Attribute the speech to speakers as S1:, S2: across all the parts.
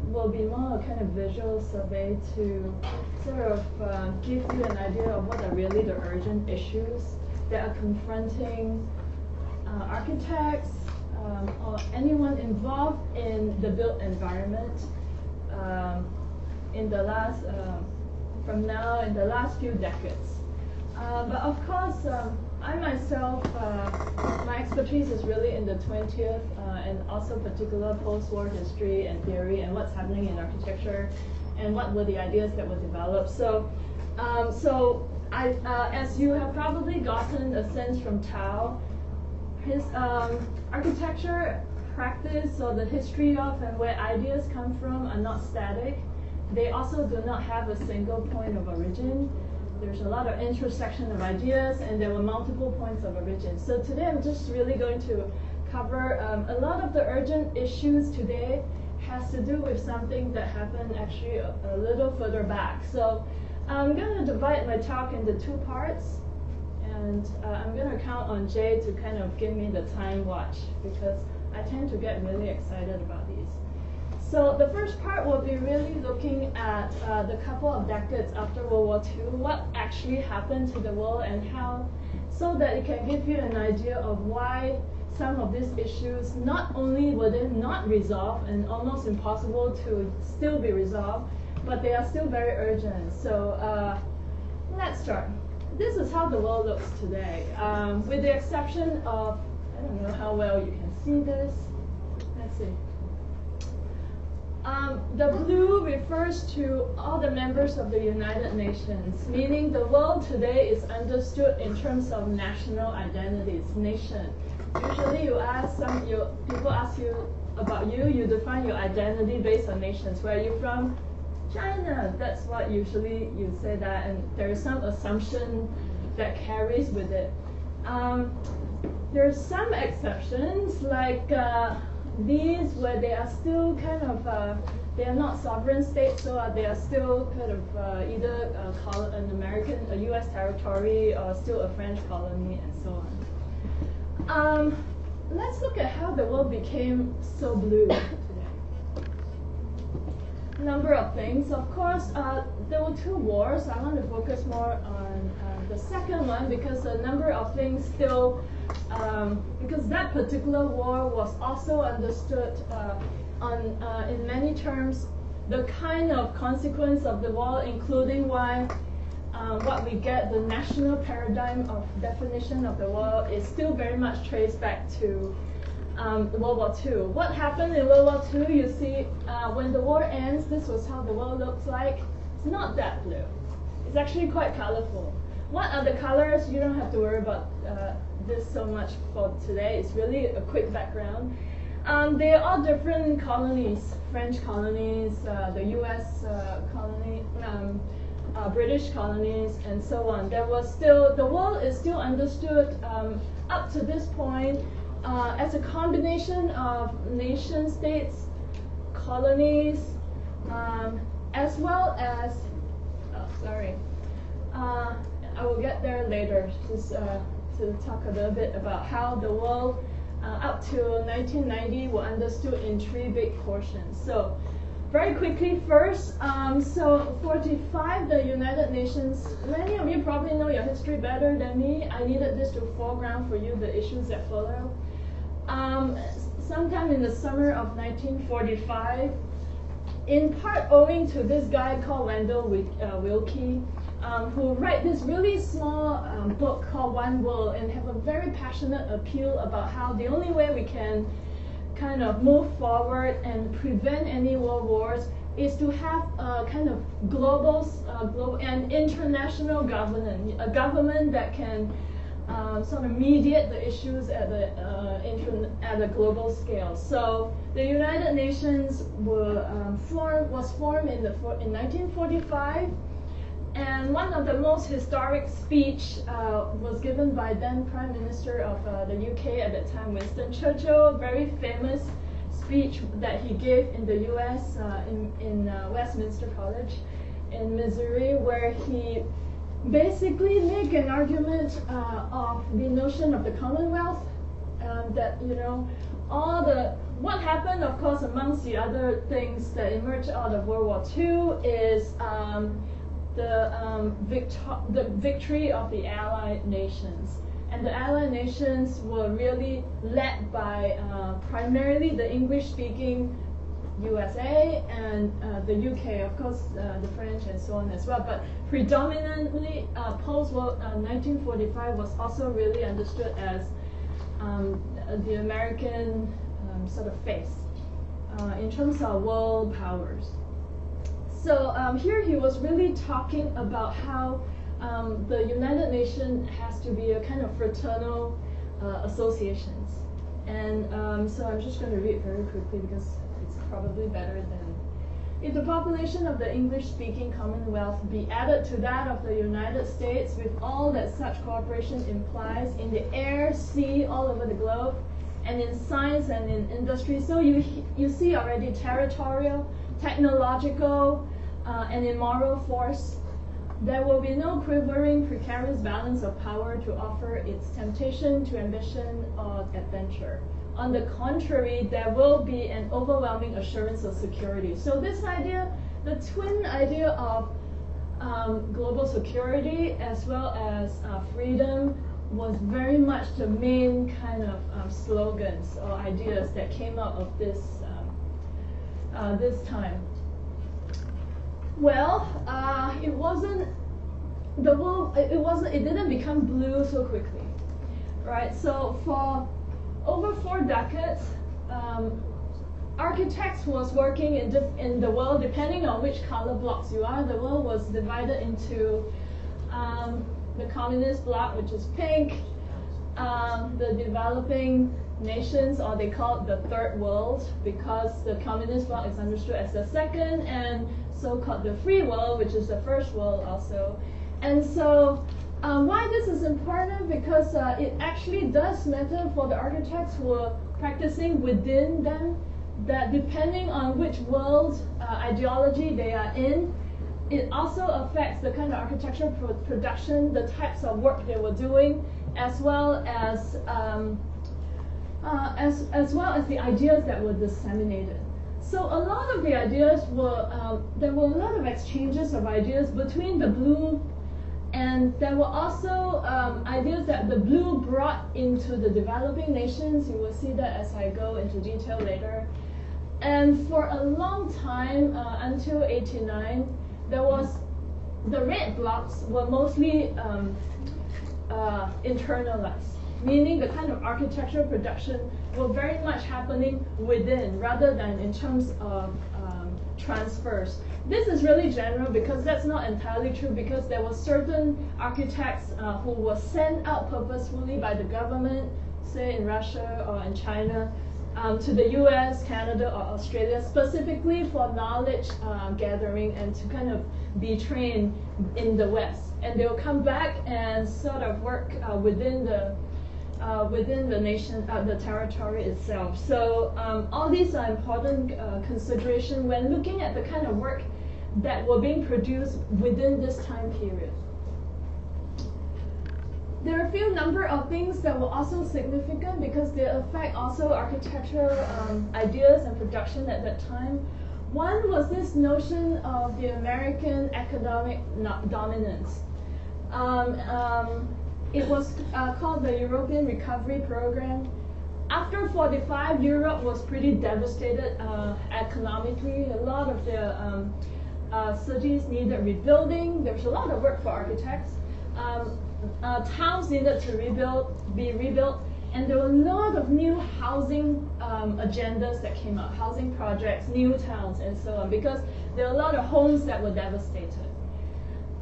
S1: will be more a kind of visual survey to sort of give you an idea of what are really the urgent issues that are confronting architects or anyone involved in the built environment in the last few decades. But of course, I myself, my expertise is really in the 20th and also particular post-war history and theory and what's happening in architecture and what were the ideas that were developed. So, as you have probably gotten a sense from Tao, his architecture practice or the history of and where ideas come from are not static. They also do not have a single point of origin. There's a lot of intersection of ideas, and there were multiple points of origin. So today I'm just really going to cover a lot of the urgent issues today has to do with something that happened actually a little further back. So I'm going to divide my talk into two parts, and I'm going to count on Jay to kind of give me the time watch because I tend to get really excited about these. So the first part will be really looking at the couple of decades after World War II, what actually happened to the world and how, so that it can give you an idea of why some of these issues not only were they not resolved and almost impossible to still be resolved, but they are still very urgent. So let's start. This is how the world looks today, with the exception of, I don't know how well you can see this. Let's see. The blue refers to all the members of the United Nations, meaning the world today is understood in terms of national identities, nation. Usually people ask you about you define your identity based on nations. Where are you from? China. That's what usually you say that, and there is some assumption that carries with it. There's some exceptions, like these where they are still kind of, they are not sovereign states, so they are still kind of either an American, a US territory, or still a French colony, and so on. Let's look at how the world became so blue today. Number of things. Of course, there were two wars. I want to focus more on the second one because a number of things still, because that particular war was also understood in many terms, the kind of consequence of the war, including why what we get, the national paradigm of definition of the world, is still very much traced back to World War II. What happened in World War II, you see, when the war ends, this was how the world looks like. It's not that blue. It's actually quite colorful. What are the colors? You don't have to worry about this so much for today. It's really a quick background. They are all different colonies, French colonies, the US colony, British colonies, and so on. There was still, the world is still understood up to this point as a combination of nation states, colonies, as well as, I will get there later, just to talk a little bit about how the world up to 1990 were understood in three big portions. So very quickly first, so 45, the United Nations, many of you probably know your history better than me. I needed this to foreground for you the issues that follow. Sometime in the summer of 1945, in part owing to this guy called Wendell Willkie, who write this really small book called One World and have a very passionate appeal about how the only way we can kind of move forward and prevent any world wars is to have a kind of global and international governance, a government that can sort of mediate the issues at a global scale. So the United Nations was formed in 1945. And one of the most historic speech was given by then Prime Minister of the UK at the time, Winston Churchill, a very famous speech that he gave in the US in Westminster College in Missouri, where he basically made an argument of the notion of the Commonwealth, that all the what happened, of course, amongst the other things that emerged out of World War II is the victory of the Allied nations. And the Allied nations were really led by primarily the English-speaking USA and the UK, of course, the French and so on as well. But predominantly, post-war 1945 was also really understood as the American sort of face in terms of world powers. So here he was really talking about how the United Nations has to be a kind of fraternal associations. And so I'm just going to read very quickly because it's probably better than... If the population of the English-speaking Commonwealth be added to that of the United States with all that such cooperation implies in the air, sea, all over the globe, and in science and in industry, so you see already territorial, technological, and in moral force, there will be no quivering, precarious balance of power to offer its temptation to ambition or adventure. On the contrary, there will be an overwhelming assurance of security. So this idea, the twin idea of global security as well as freedom, was very much the main kind of slogans or ideas that came out of this this time. Well, it wasn't the world. It didn't become blue so quickly, right? So for over 4 decades, architects was working in the world, depending on which color blocks you are. The world was divided into the communist bloc, which is pink, the developing nations, or they call it the third world, because the communist bloc is understood as the second, and so-called the free world, which is the first world also. And so why this is important? Because it actually does matter for the architects who are practicing within them, that depending on which world ideology they are in, it also affects the kind of architectural production, the types of work they were doing, as well as the ideas that were disseminated. So a lot of the ideas were, there were a lot of exchanges of ideas between the blue, and there were also ideas that the blue brought into the developing nations. You will see that as I go into detail later. And for a long time, until '89, there was, the red blocks were mostly internalized, meaning the kind of architectural production were very much happening within rather than in terms of transfers. This is really general because that's not entirely true, because there were certain architects who were sent out purposefully by the government, say in Russia or in China, to the US, Canada, or Australia, specifically for knowledge gathering and to kind of be trained in the West. And they'll come back and sort of work within the nation, the territory itself. So all these are important consideration when looking at the kind of work that were being produced within this time period. There are a few number of things that were also significant because they affect also architectural ideas and production at that time. One was this notion of the American economic dominance. It was called the European Recovery Program. After '45, Europe was pretty devastated economically. A lot of the cities needed rebuilding. There was a lot of work for architects. Towns needed to be rebuilt, and there were a lot of new housing agendas that came out, housing projects, new towns, and so on, because there were a lot of homes that were devastated.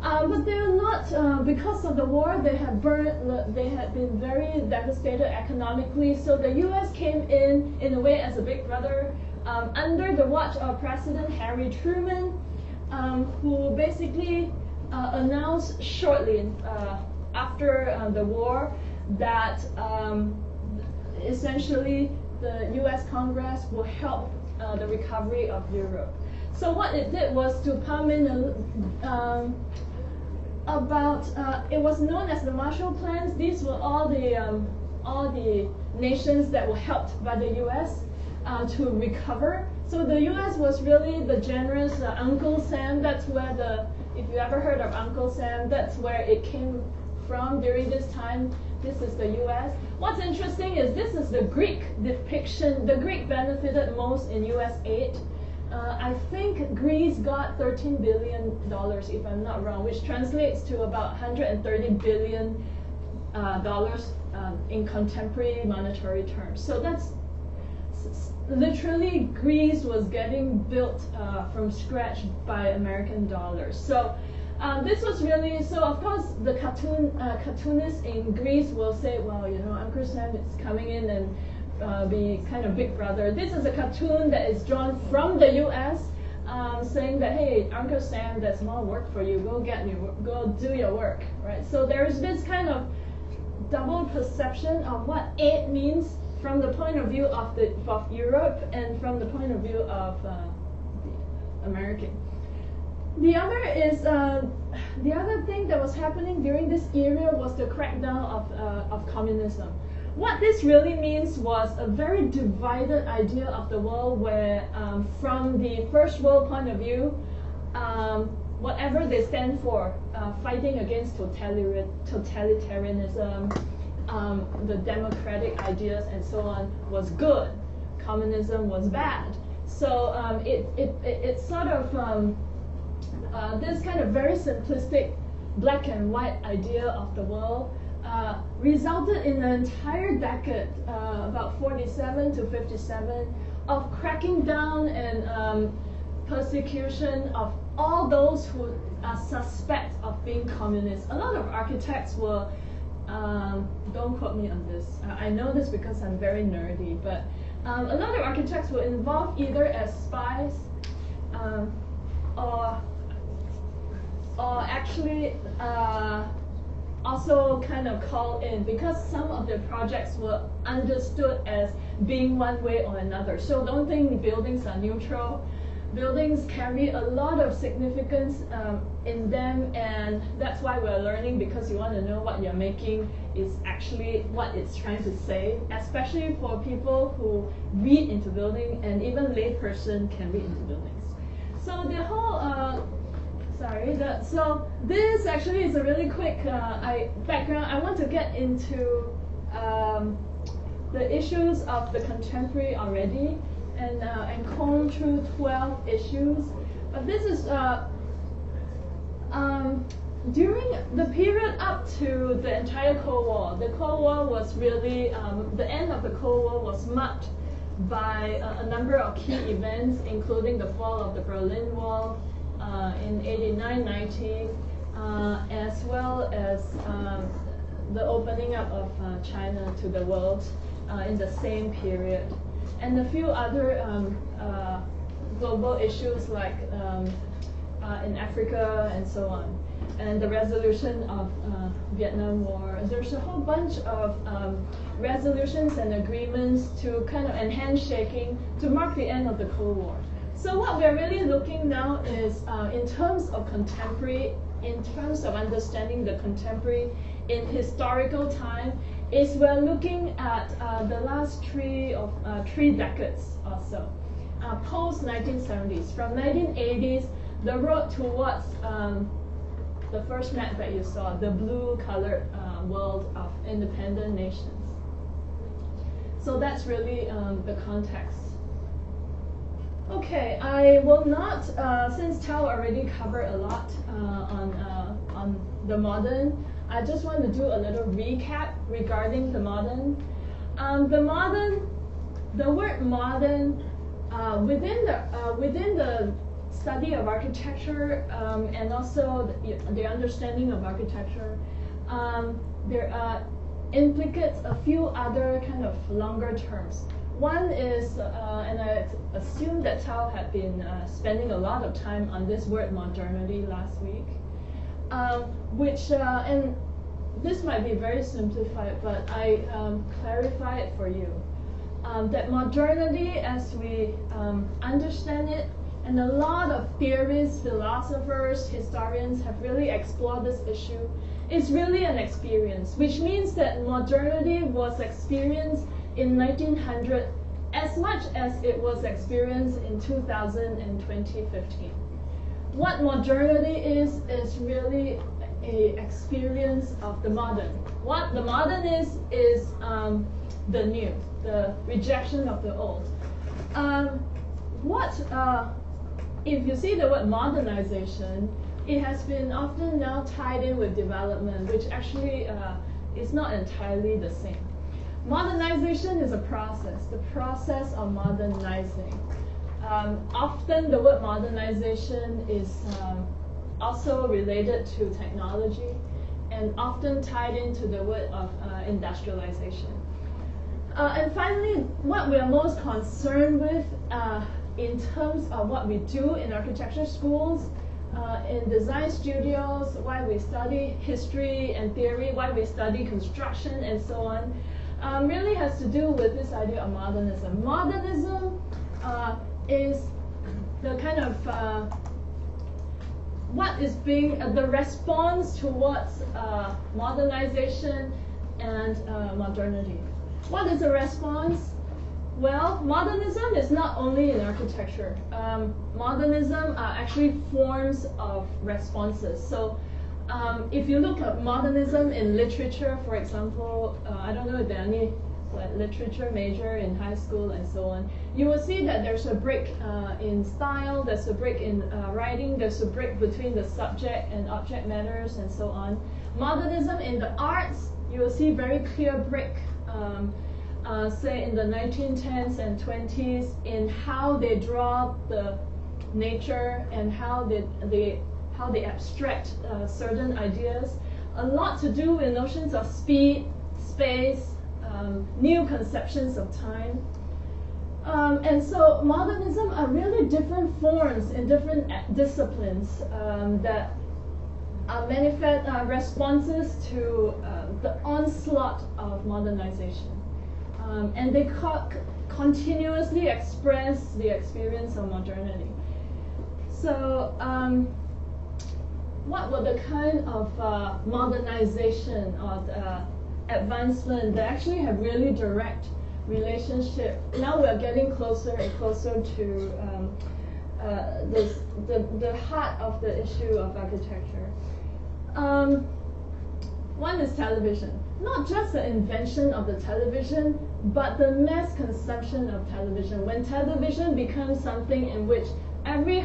S1: But they were not, because of the war, they had been very devastated economically, so the US came in a way as a big brother, under the watch of President Harry Truman, who basically announced shortly after the war that essentially the US Congress will help the recovery of Europe. So what it did was to pump in it was known as the Marshall Plans. These were all the nations that were helped by the US. to recover. So the U.S. was really the generous Uncle Sam. That's where if you ever heard of Uncle Sam, that's where it came from during this time. This is the U.S. What's interesting is this is the Greek depiction. The Greek benefited most in U.S. aid. I think Greece got $13 billion, if I'm not wrong, which translates to about $130 billion in contemporary monetary terms. So that's literally Greece was getting built from scratch by American dollars. So this was really, so of course the cartoonists in Greece will say, well, you know, Uncle Sam is coming in and be kind of big brother. This is a cartoon that is drawn from the US saying that, hey, Uncle Sam, there's more work for you, go do your work, right? So there's this kind of double perception of what aid means from the point of view of Europe and from the point of view of the American. The other thing that was happening during this era was the crackdown of communism. What this really means was a very divided idea of the world where from the first world point of view, whatever they stand for, fighting against totalitarianism, the democratic ideas and so on was good. Communism was bad. So it's sort of this kind of very simplistic black and white idea of the world resulted in an entire decade, about 47 to 57, of cracking down and persecution of all those who are suspect of being communists. A lot of architects were, don't quote me on this, I know this because I'm very nerdy, but a lot of architects were involved either as spies or actually also kind of called in because some of the projects were understood as being one way or another. So don't think buildings are neutral. Buildings carry a lot of significance in them, and that's why we're learning, because you want to know what you're making is actually what it's trying to say, especially for people who read into building, and even layperson can read into buildings. So the whole so this actually is a really quick background. I want to get into the issues of the contemporary already, and comb through 12 issues. But this is during the period up to the entire Cold War. The Cold War was really, the end of the Cold War was marked by a number of key events, including the fall of the Berlin Wall in 89-90, as well as the opening up of China to the world in the same period, and a few other global issues like in Africa and so on, and the resolution of Vietnam War. There's a whole bunch of resolutions and agreements to kind of, and handshaking to mark the end of the Cold War. So what we're really looking now is in terms of contemporary, in terms of understanding the contemporary in historical time, is we're looking at the last three decades or so, post 1970s. From 1980s, the road towards the first map that you saw, the blue-colored world of independent nations. So that's really the context. Okay, I will not, since Tao already covered a lot on the modern, I just want to do a little recap regarding the modern. The word modern, within the study of architecture and also the understanding of architecture, there implicates a few other kind of longer terms. One is, and I assume that Tao had been spending a lot of time on this word modernity last week, which, and this might be very simplified, but I clarify it for you. That modernity, as we understand it, and a lot of theorists, philosophers, historians have really explored this issue, is really an experience, which means that modernity was experienced in 1900 as as much as it was experienced in 2000 and 2015. What modernity is really a experience of the modern. What the modern is the new, the rejection of the old. If you see the word modernization, it has been often now tied in with development, which actually is not entirely the same. Modernization is a process, the process of modernizing. Often the word modernization is also related to technology and often tied into the word of industrialization. And finally, what we are most concerned with in terms of what we do in architecture schools, in design studios, why we study history and theory, why we study construction and so on, really has to do with this idea of modernism. Modernism is the kind of what is being the response towards modernization and modernity. What is the response? Well, modernism is not only in architecture. Modernism are actually forms of responses. So if you look at modernism in literature, for example, I don't know if there are any literature major in high school and so on, you will see that there's a break in style, there's a break in writing, there's a break between the subject and object matters and so on. Modernism in the arts, you will see very clear break, say in the 1910s and 20s, in how they draw the nature and how they abstract certain ideas. A lot to do with notions of speed, space, new conceptions of time. And so modernism are really different forms in different disciplines that manifest responses to the onslaught of modernization. And they continuously express the experience of modernity. So what were the kind of modernization or advancement that actually have really direct relationship? Now we're getting closer and closer to the heart of the issue of architecture. One is television. Not just the invention of the television, but the mass consumption of television. When television becomes something in which every